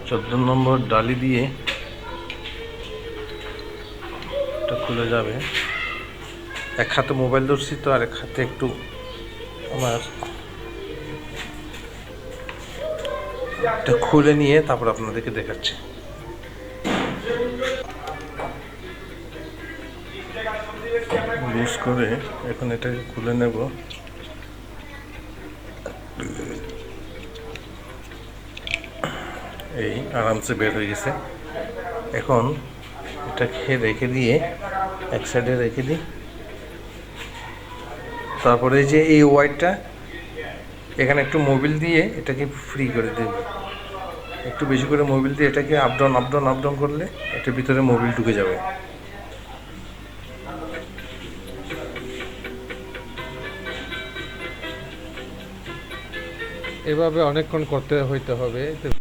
14 নম্বর ডালি দিয়ে এটা খুলে যাবে। এক হাতে মোবাইল ধরছি তো, আর এক হাতে একটু আমার এটা খুলে নিয়ে তারপর আপনাদেরকে দেখাচ্ছি। লুজ করে এখন এটাকে খুলে নেব। এই আরামসে বের হয়ে গেছে। এখন এটাকে রেখে দিয়ে এক সাইডে রেখে দিই। তারপরে যে এই ওয়াইরটা এখানে একটু মোবিল দিয়ে এটাকে ফ্রি করে দেব। একটু বেশি করে মোবিল দিয়ে এটাকে আপ ডাউন করলে এটার ভিতরে মোবিল ঢুকে যাবে। এভাবে অনেকক্ষণ করতে হইতে হবে।